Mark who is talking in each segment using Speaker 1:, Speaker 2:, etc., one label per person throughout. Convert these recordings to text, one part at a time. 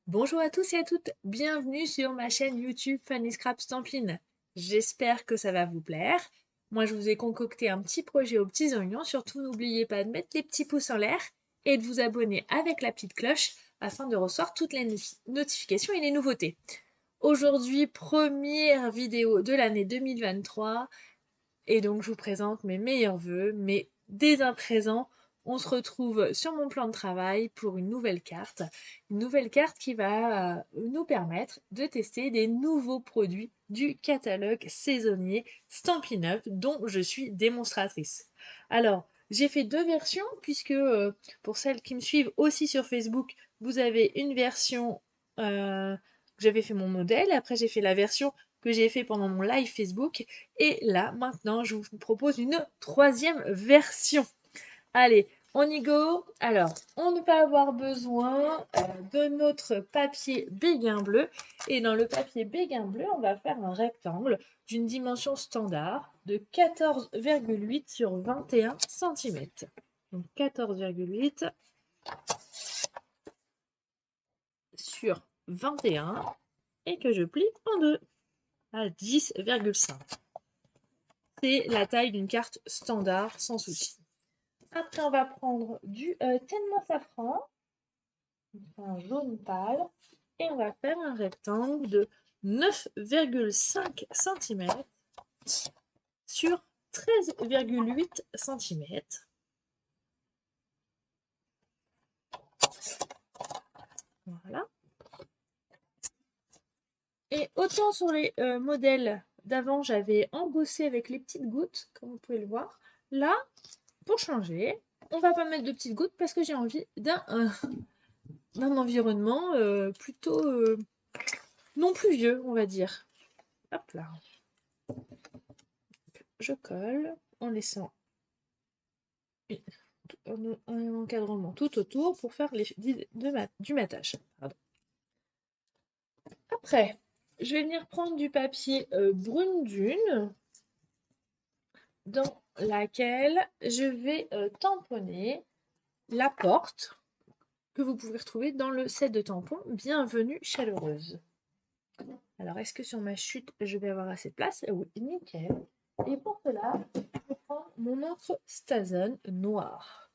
Speaker 1: Bonjour à tous et à toutes, bienvenue sur ma chaîne YouTube Fanny Scrap Stampin'. J'espère que ça va vous plaire. Moi, je vous ai concocté un petit projet aux petits oignons. Surtout, n'oubliez pas de mettre les petits pouces en l'air et de vous abonner avec la petite cloche afin de recevoir toutes les notifications et les nouveautés. Aujourd'hui, première vidéo de l'année 2023 et donc je vous présente mes meilleurs vœux, mais dès à présent, on se retrouve sur mon plan de travail pour une nouvelle carte qui va nous permettre de tester des nouveaux produits du catalogue saisonnier Stampin' Up dont je suis démonstratrice. Alors, j'ai fait deux versions puisque pour celles qui me suivent aussi sur Facebook, vous avez une version que j'avais fait mon modèle, après j'ai fait la version que j'ai fait pendant mon live Facebook et là, maintenant, je vous propose une troisième version. Allez, on y go. Alors, on va avoir besoin de notre papier béguin bleu. Et dans le papier béguin bleu, on va faire un rectangle d'une dimension standard de 14,8 sur 21 cm. Donc 14,8 sur 21 et que je plie en deux à 10,5. C'est la taille d'une carte standard sans souci. Après, on va prendre du tellement safran, un jaune pâle, et on va faire un rectangle de 9,5 cm sur 13,8 cm. Voilà. Et autant sur les modèles d'avant, j'avais embossé avec les petites gouttes, comme vous pouvez le voir. Là, pour changer, on va pas mettre de petites gouttes parce que j'ai envie d'un environnement plutôt non pluvieux, on va dire. Hop là. Je colle en laissant un encadrement tout autour pour faire du matage. Pardon. Après, je vais venir prendre du papier brune dune dans laquelle je vais tamponner la porte que vous pouvez retrouver dans le set de tampons Bienvenue chaleureuse. Alors, est-ce que sur ma chute, je vais avoir assez de place? Oui, nickel. Et pour cela, je prends mon encre Stazen noire.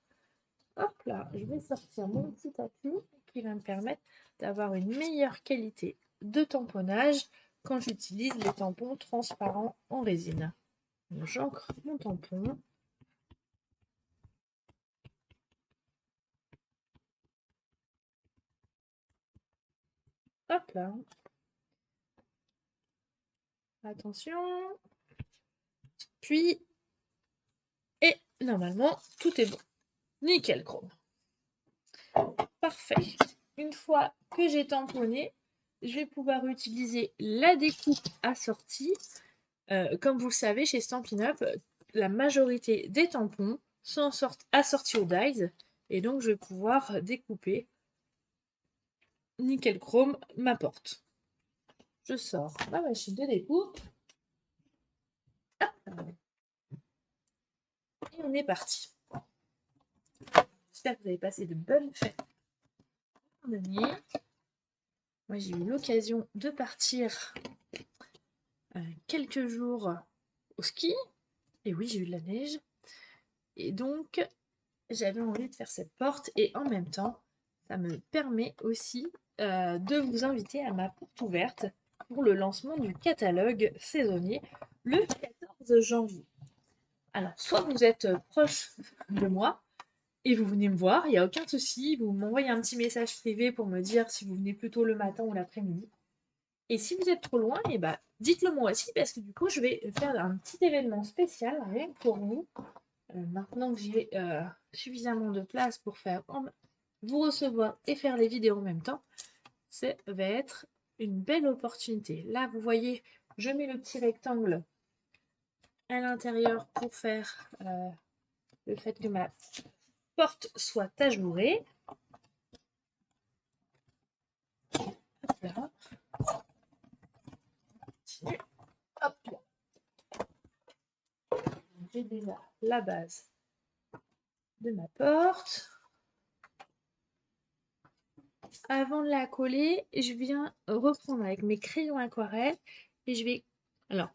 Speaker 1: Hop là, je vais sortir mon petit tapis qui va me permettre d'avoir une meilleure qualité de tamponnage quand j'utilise les tampons transparents en résine. J'ancre mon tampon. Hop là. Attention. Puis, et normalement, tout est bon. Nickel chrome. Parfait. Une fois que j'ai tamponné, je vais pouvoir utiliser la découpe assortie. Comme vous le savez, chez Stampin' Up, la majorité des tampons sont assortis au dies. Et donc, je vais pouvoir découper nickel chrome ma porte. Je sors ma machine de découpe. Et on est parti. J'espère que vous avez passé de bonnes fêtes. Moi, j'ai eu l'occasion de partir quelques jours au ski. Et oui, j'ai eu de la neige. Et donc, j'avais envie de faire cette porte. Et en même temps, ça me permet aussi de vous inviter à ma porte ouverte pour le lancement du catalogue saisonnier le 14 janvier. Alors, soit vous êtes proche de moi et vous venez me voir, il n'y a aucun souci, vous m'envoyez un petit message privé pour me dire si vous venez plutôt le matin ou l'après-midi. Et si vous êtes trop loin, eh ben, dites-le moi aussi parce que du coup, je vais faire un petit événement spécial rien que pour vous. Maintenant que j'ai suffisamment de place pour faire vous recevoir et faire les vidéos en même temps, ça va être une belle opportunité. Là, vous voyez, je mets le petit rectangle à l'intérieur pour faire le fait que ma porte soit ajourée. Hop là. Hop là. J'ai déjà la base de ma porte. avant de la coller, je viens reprendre avec mes crayons aquarelle et je vais, alors,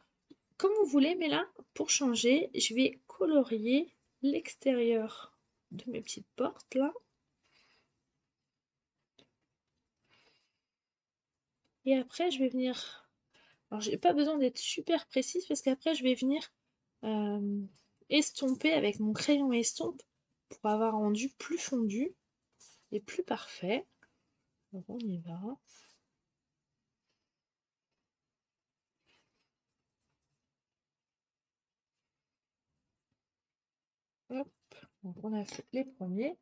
Speaker 1: comme vous voulez, mais là, pour changer, je vais colorier l'extérieur de mes petites portes là. Et après, je vais venir, alors j'ai pas besoin d'être super précise parce qu'après, je vais venir estomper avec mon crayon estompe pour avoir un rendu plus fondu et plus parfait. Donc on y va. Hop, donc on a fait les premiers.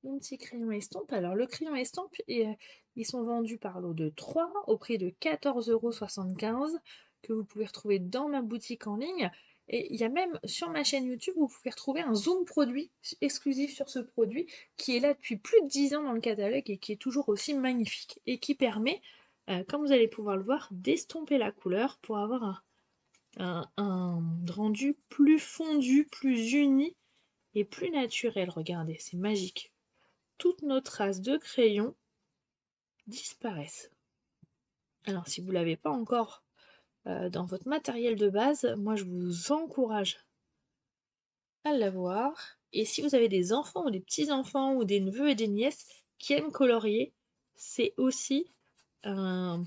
Speaker 1: Mon petit crayon estompe. Alors le crayon estompe, ils sont vendus par lot de 3 au prix de 14,75 € que vous pouvez retrouver dans ma boutique en ligne. Et il y a même sur ma chaîne YouTube, vous pouvez retrouver un zoom produit exclusif sur ce produit qui est là depuis plus de 10 ans dans le catalogue et qui est toujours aussi magnifique et qui permet, comme vous allez pouvoir le voir, d'estomper la couleur pour avoir un rendu plus fondu, plus uni et plus naturel. Regardez, c'est magique. Toutes nos traces de crayon disparaissent. Alors si vous ne l'avez pas encore dans votre matériel de base, moi je vous encourage à l'avoir. Et si vous avez des enfants ou des petits-enfants ou des neveux et des nièces qui aiment colorier, c'est aussi un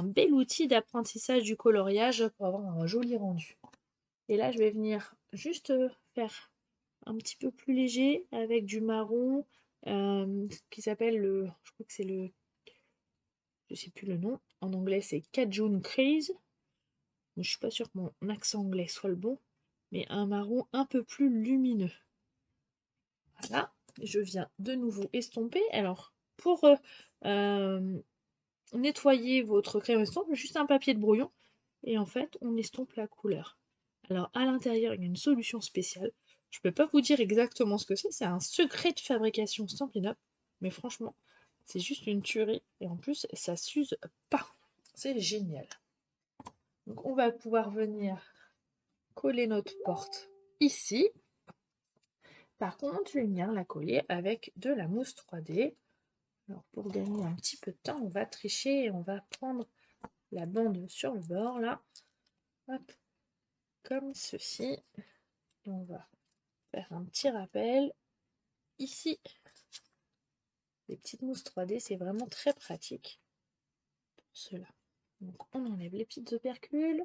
Speaker 1: bel outil d'apprentissage du coloriage pour avoir un joli rendu. Et là je vais venir juste faire un petit peu plus léger avec du marron qui s'appelle je crois que c'est je sais plus le nom, en anglais c'est Cajun Craze, je suis pas sûre que mon accent anglais soit le bon, mais un marron un peu plus lumineux. Voilà, je viens de nouveau estomper. Alors pour nettoyer votre crayon estompe, juste un papier de brouillon et en fait on estompe la couleur. Alors à l'intérieur il y a une solution spéciale. Je peux pas vous dire exactement ce que c'est un secret de fabrication Stampin' Up, mais franchement c'est juste une tuerie et en plus ça s'use pas. C'est génial. Donc on va pouvoir venir coller notre porte ici. Par contre, je vais venir la coller avec de la mousse 3D. Alors pour gagner un petit peu de temps, on va tricher et on va prendre la bande sur le bord là. Hop, comme ceci. Et on va faire un petit rappel ici. Les petites mousses 3D, c'est vraiment très pratique pour cela. Donc on enlève les petites opercules.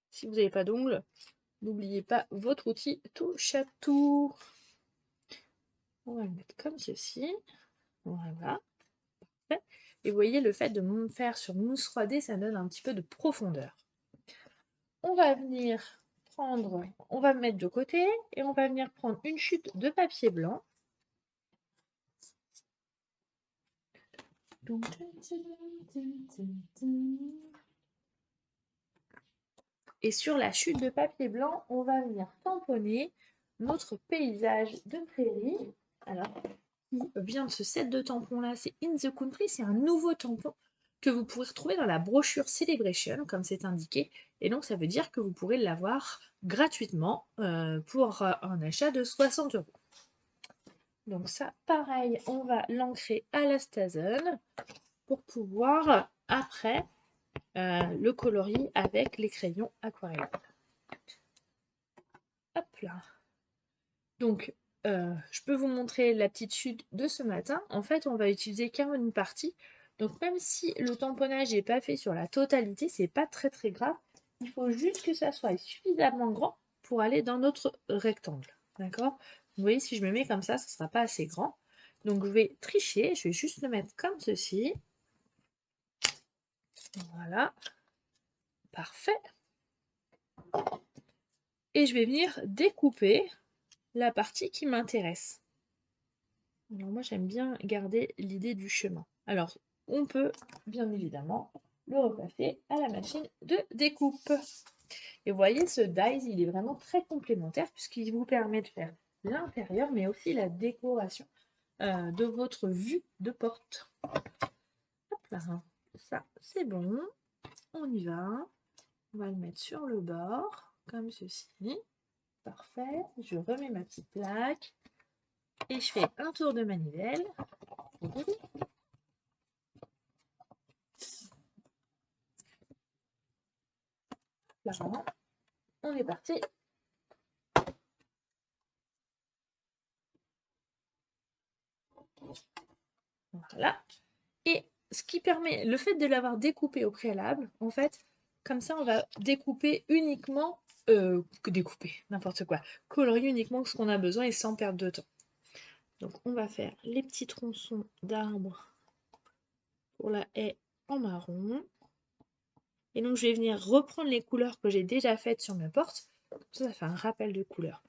Speaker 1: Si vous n'avez pas d'ongles, n'oubliez pas votre outil touche à tout. On va le mettre comme ceci. Voilà. Et vous voyez, le fait de faire sur mousse 3D, ça donne un petit peu de profondeur. On va venir prendre, on va mettre de côté et on va venir prendre une chute de papier blanc. Et sur la chute de papier blanc, on va venir tamponner notre paysage de prairie. Alors, qui vient de ce set de tampons là, c'est In the Country, c'est un nouveau tampon que vous pourrez retrouver dans la brochure Celebration, comme c'est indiqué. Et donc, ça veut dire que vous pourrez l'avoir gratuitement pour un achat de 60 €. Donc ça, pareil, on va l'ancrer à la Stazen pour pouvoir, après, le colorier avec les crayons aquarelle. Hop là. Donc, je peux vous montrer la petite chute de ce matin. En fait, on va utiliser qu'une partie. Donc, même si le tamponnage n'est pas fait sur la totalité, c'est pas très grave. Il faut juste que ça soit suffisamment grand pour aller dans notre rectangle. D'accord? Vous voyez, si je me mets comme ça ne sera pas assez grand. Donc, je vais tricher. Je vais juste le mettre comme ceci. Voilà. Parfait. Et je vais venir découper la partie qui m'intéresse. Alors moi j'aime bien garder l'idée du chemin. Alors on peut bien évidemment le repasser à la machine de découpe. Et vous voyez ce dies il est vraiment très complémentaire puisqu'il vous permet de faire l'intérieur mais aussi la décoration de votre vue de porte. Hop là, ça c'est bon, on y va. On va le mettre sur le bord comme ceci. Parfait, je remets ma petite plaque. Et je fais un tour de manivelle. Là, on est parti. Voilà. Et ce qui permet, le fait de l'avoir découpé au préalable, en fait, comme ça, on va découper uniquement, n'importe quoi, colorier uniquement ce qu'on a besoin et sans perdre de temps. Donc, on va faire les petits tronçons d'arbres pour la haie en marron. Et donc, je vais venir reprendre les couleurs que j'ai déjà faites sur mes portes. Ça fait un rappel de couleurs.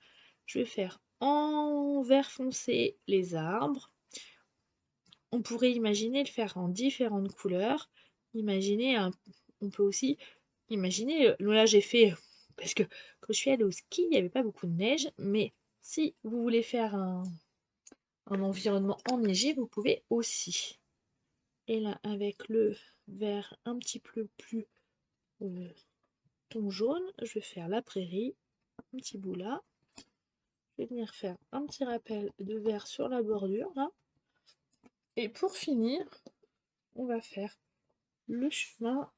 Speaker 1: Je vais faire en vert foncé les arbres. On pourrait imaginer le faire en différentes couleurs. On peut aussi imaginer, là j'ai fait, parce que quand je suis allée au ski, il n'y avait pas beaucoup de neige, mais si vous voulez faire un environnement enneigé, vous pouvez aussi. Et là, avec le vert un petit peu plus ton jaune, je vais faire la prairie, un petit bout là. Je vais venir faire un petit rappel de vert sur la bordure là. Et pour finir, on va faire le chemin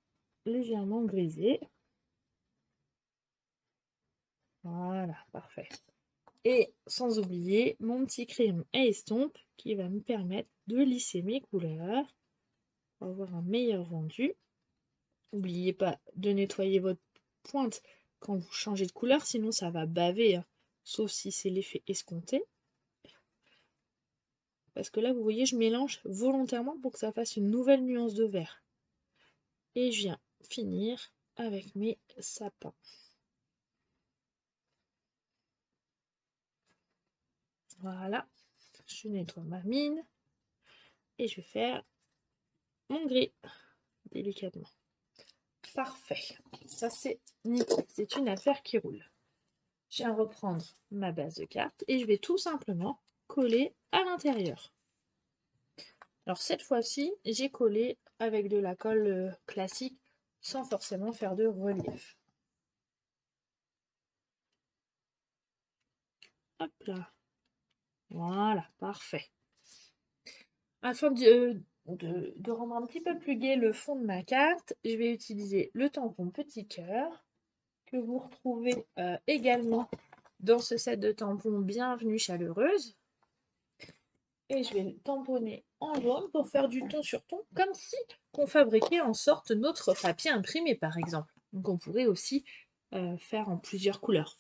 Speaker 1: légèrement grisé. Voilà, parfait. Et sans oublier mon petit crayon à estompe qui va me permettre de lisser mes couleurs pour avoir un meilleur rendu. N'oubliez pas de nettoyer votre pointe quand vous changez de couleur, sinon ça va baver, hein, sauf si c'est l'effet escompté. Parce que là, vous voyez, je mélange volontairement pour que ça fasse une nouvelle nuance de vert. Et je viens finir avec mes sapins. Voilà, je nettoie ma mine et je vais faire mon gris délicatement. Parfait, ça c'est nickel, c'est une affaire qui roule. Je viens reprendre ma base de cartes et je vais tout simplement coller à l'intérieur. Alors cette fois-ci, j'ai collé avec de la colle classique sans forcément faire de relief. Hop là. Voilà, parfait. Afin de rendre un petit peu plus gai le fond de ma carte, je vais utiliser le tampon petit cœur que vous retrouvez également dans ce set de tampons Bienvenue Chaleureuse. Et je vais le tamponner en jaune pour faire du ton sur ton, comme si on fabriquait en sorte notre papier imprimé par exemple. Donc on pourrait aussi faire en plusieurs couleurs.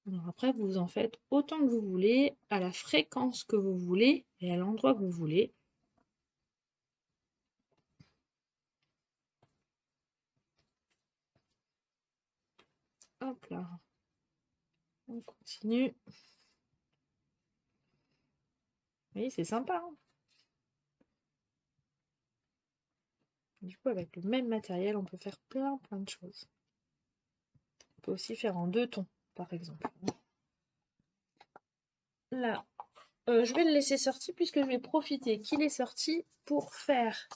Speaker 1: Alors après, vous en faites autant que vous voulez, à la fréquence que vous voulez et à l'endroit que vous voulez. Hop là. On continue. Oui, c'est sympa, hein. Du coup, avec le même matériel, on peut faire plein de choses. On peut aussi faire en deux tons, par exemple. Là, je vais le laisser sortir puisque je vais profiter qu'il est sorti pour faire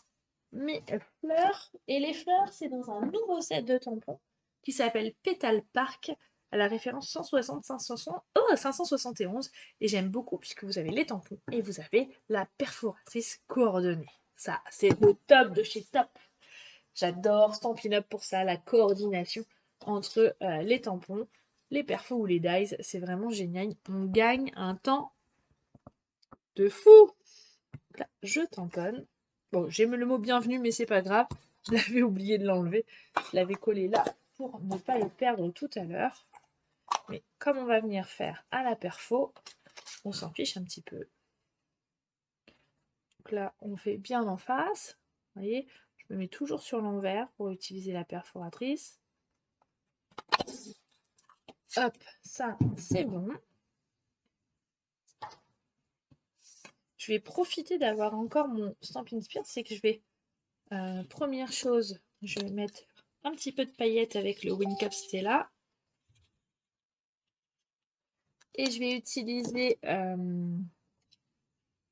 Speaker 1: mes fleurs. Et les fleurs, c'est dans un nouveau set de tampons qui s'appelle Petal Park, à la référence 571. Et j'aime beaucoup puisque vous avez les tampons et vous avez la perforatrice coordonnée. Ça, c'est le top de chez Top. J'adore Stampin' Up pour ça, la coordination entre les tampons, les perfos ou les dies. C'est vraiment génial. On gagne un temps de fou. Là, je tamponne. Bon, j'ai le mot bienvenue, mais c'est pas grave. Je l'avais oublié de l'enlever. Je l'avais collé là pour ne pas le perdre tout à l'heure. Mais comme on va venir faire à la perfo, on s'en fiche un petit peu. Donc là, on fait bien en face. Vous voyez, je me mets toujours sur l'envers pour utiliser la perforatrice. Hop, ça, c'est bon. Je vais profiter d'avoir encore mon Stampin' Spirit, c'est que je vais, première chose, je vais mettre un petit peu de paillettes avec le Wink Up Stella. Et je vais utiliser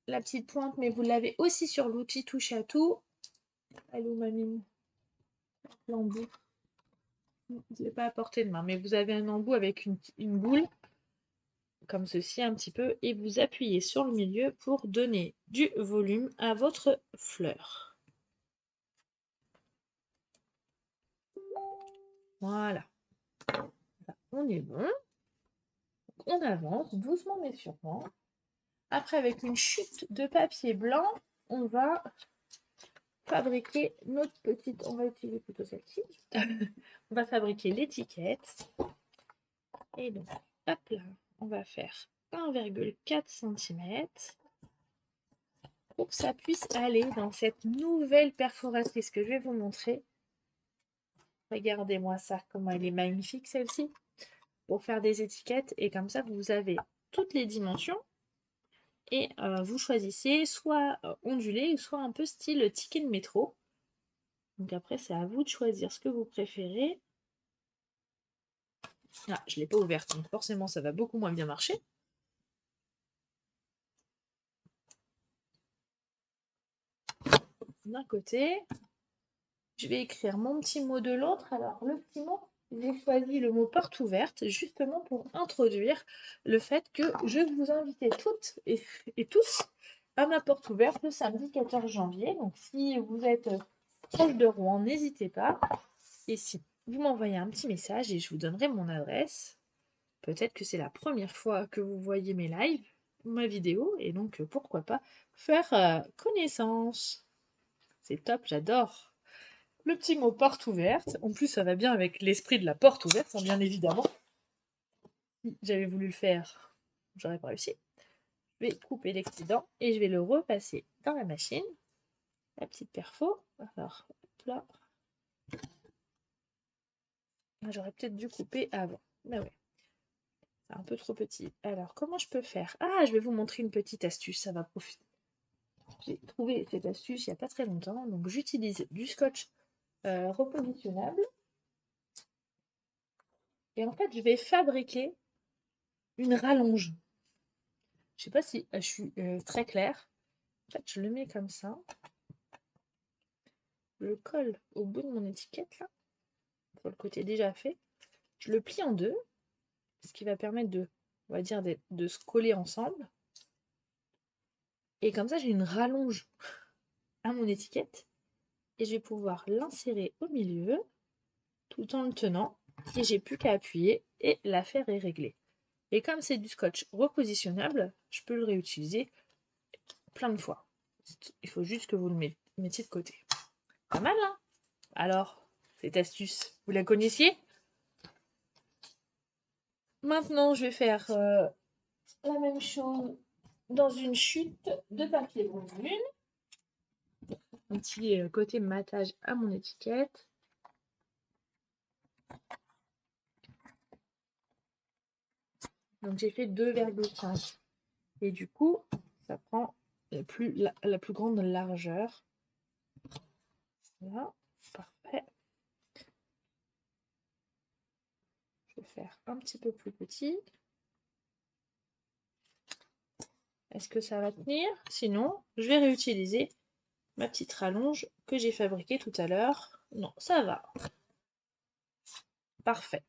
Speaker 1: la petite pointe, mais vous l'avez aussi sur l'outil touche à tout. Elle est où ma mine? L'embout. Je ne l'ai pas à portée de main, mais vous avez un embout avec une boule. comme ceci un petit peu, et vous appuyez sur le milieu pour donner du volume à votre fleur. Voilà, on est bon. On avance doucement mais sûrement. Après, avec une chute de papier blanc, on va fabriquer notre petite... On va utiliser plutôt celle-ci. On va fabriquer l'étiquette. Et donc, hop là, on va faire 1,4 cm pour que ça puisse aller dans cette nouvelle perforatrice que je vais vous montrer. Regardez-moi ça, comment elle est magnifique celle-ci. Pour faire des étiquettes, et comme ça, vous avez toutes les dimensions. Et vous choisissez soit ondulé, soit un peu style ticket de métro. Donc après, c'est à vous de choisir ce que vous préférez. Ah, je ne l'ai pas ouverte, donc forcément, ça va beaucoup moins bien marcher. D'un côté, je vais écrire mon petit mot de l'autre. Alors, le petit mot, j'ai choisi le mot porte ouverte, justement pour introduire le fait que je vous invite toutes et tous à ma porte ouverte le samedi 14 janvier. Donc, si vous êtes proche de Rouen, n'hésitez pas. Et si vous m'envoyez un petit message et je vous donnerai mon adresse. Peut-être que c'est la première fois que vous voyez mes lives, ma vidéo, et donc pourquoi pas faire connaissance. C'est top, j'adore. Le petit mot porte ouverte. En plus, ça va bien avec l'esprit de la porte ouverte, hein, bien évidemment. Si j'avais voulu le faire, j'aurais pas réussi. Je vais couper l'excédent et je vais le repasser dans la machine. La petite perfo. Alors, hop là. J'aurais peut-être dû couper avant. Mais ouais. C'est un peu trop petit. Alors, comment je peux faire? Ah, je vais vous montrer une petite astuce, ça va profiter. J'ai trouvé cette astuce il n'y a pas très longtemps. Donc, j'utilise du scotch repositionnable. Et en fait, je vais fabriquer une rallonge. Je ne sais pas si je suis très claire. En fait, je le mets comme ça. Je le colle au bout de mon étiquette, là, pour le côté déjà fait. Je le plie en deux, ce qui va permettre de, on va dire, de se coller ensemble. Et comme ça, j'ai une rallonge à mon étiquette. Et je vais pouvoir l'insérer au milieu tout en le tenant. Et j'ai plus qu'à appuyer et l'affaire est réglée. Et comme c'est du scotch repositionnable, je peux le réutiliser plein de fois. Il faut juste que vous le mettiez de côté. Pas mal, hein? Alors, cette astuce, vous la connaissiez? Maintenant, je vais faire la même chose dans une chute de papier brune. Un petit côté matage à mon étiquette. Donc j'ai fait 2,5. Et du coup, ça prend la plus grande largeur. Voilà, parfait. Je vais faire un petit peu plus petit. Est-ce que ça va tenir? Sinon, je vais réutiliser ma petite rallonge que j'ai fabriquée tout à l'heure. Non, ça va. Parfait.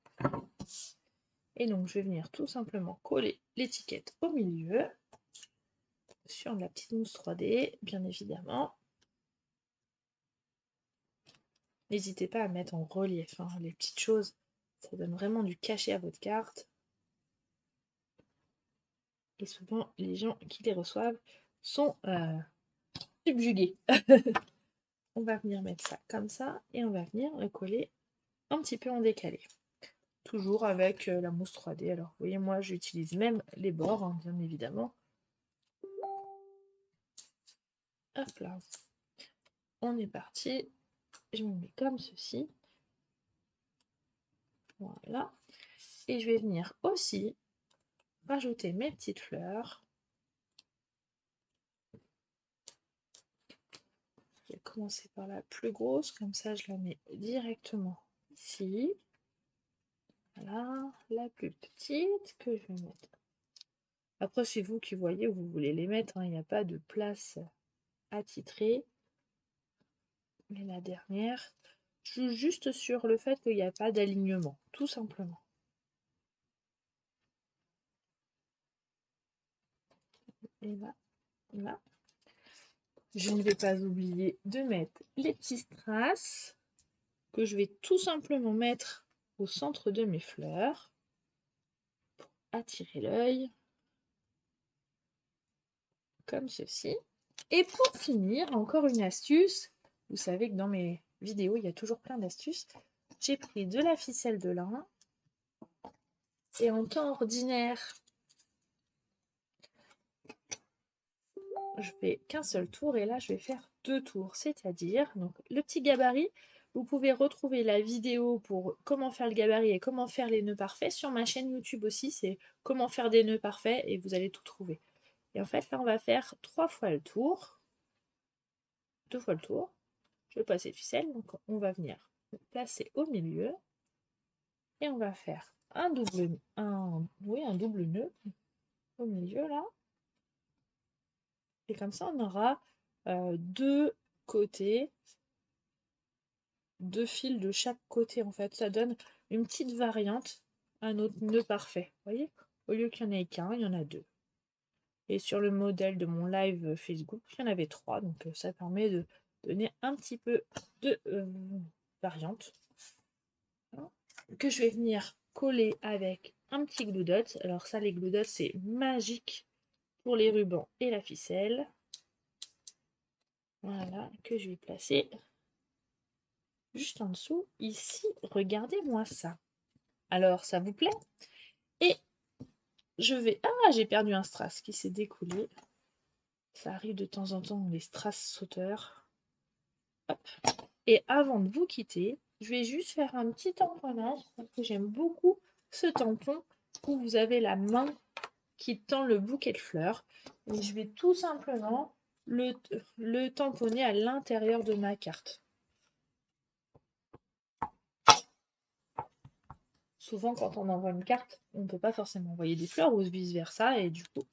Speaker 1: Et donc, je vais venir tout simplement coller l'étiquette au milieu sur de la petite mousse 3D, bien évidemment. N'hésitez pas à mettre en relief hein, les petites choses. Ça donne vraiment du cachet à votre carte. Et souvent, les gens qui les reçoivent sont subjugués. On va venir mettre ça comme ça et on va venir le coller un petit peu en décalé. Toujours avec la mousse 3D. Alors, vous voyez, moi, j'utilise même les bords, hein, bien évidemment. Hop là. On est parti. Je me mets comme ceci. Voilà. Et je vais venir aussi rajouter mes petites fleurs. Je vais commencer par la plus grosse, comme ça je la mets directement ici. Voilà, la plus petite que je vais mettre. Après, c'est vous qui voyez où vous voulez les mettre, hein. Il n'y a pas de place attitrée. Et la dernière, je joue juste sur le fait qu'il n'y a pas d'alignement, tout simplement. et là, là. Je ne vais pas oublier de mettre les petits strass que je vais tout simplement mettre au centre de mes fleurs pour attirer l'œil, comme ceci. Et pour finir, encore une astuce. Vous savez que dans mes vidéos, il y a toujours plein d'astuces. J'ai pris de la ficelle de lin et en temps ordinaire, je fais qu'un seul tour et là, je vais faire 2 tours, c'est-à-dire donc le petit gabarit. Vous pouvez retrouver la vidéo pour comment faire le gabarit et comment faire les nœuds parfaits sur ma chaîne YouTube aussi. C'est comment faire des nœuds parfaits et vous allez tout trouver. Et en fait, là, on va faire 3 fois le tour, 2 fois le tour. Je vais passer de ficelle, donc on va venir placer au milieu et on va faire un double nœud au milieu là. Et comme ça, on aura 2 côtés, 2 fils de chaque côté en fait. Ça donne une petite variante à notre nœud parfait. Vous voyez? Au lieu qu'il n'y en ait qu'un, il y en a 2. Et sur le modèle de mon live Facebook, il y en avait 3. Donc ça permet de donner un petit peu de variante. Voilà. Que je vais venir coller avec un petit glue dot. Alors ça, les glue dots, c'est magique pour les rubans et la ficelle. Voilà, que je vais placer juste en dessous. Ici, regardez-moi ça. Alors, ça vous plaît? Et je vais... Ah, j'ai perdu un strass qui s'est découlé. Ça arrive de temps en temps, les strass sauteurs. Hop. Et avant de vous quitter, je vais juste faire un petit tamponnage parce que j'aime beaucoup ce tampon où vous avez la main qui tend le bouquet de fleurs. Et je vais tout simplement le tamponner à l'intérieur de ma carte. Souvent, quand on envoie une carte, on ne peut pas forcément envoyer des fleurs ou vice-versa. Et du coup,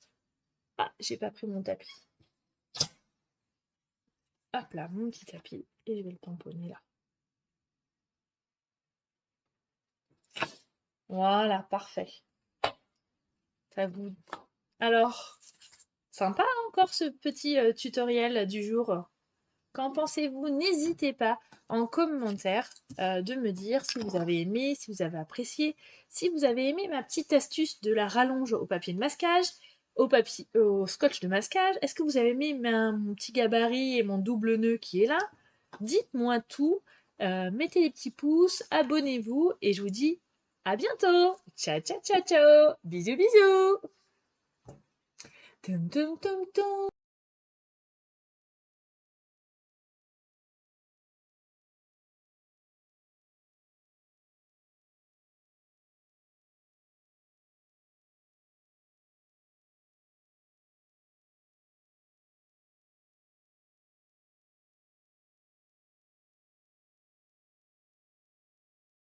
Speaker 1: ah, j'ai pas pris mon tapis. Hop là, mon petit tapis. Et je vais le tamponner là. Voilà, parfait. Ça vous... Alors, sympa encore ce petit tutoriel du jour. Qu'en pensez-vous? N'hésitez pas en commentaire de me dire si vous avez aimé, si vous avez apprécié, si vous avez aimé ma petite astuce de la rallonge au papier de masquage, au scotch de masquage. Est-ce que vous avez aimé mon petit gabarit et mon double nœud qui est là? Dites-moi tout, mettez les petits pouces, abonnez-vous et je vous dis à bientôt. Ciao, ciao, ciao, ciao. Bisous, bisous. Tum, tum, tum, tum.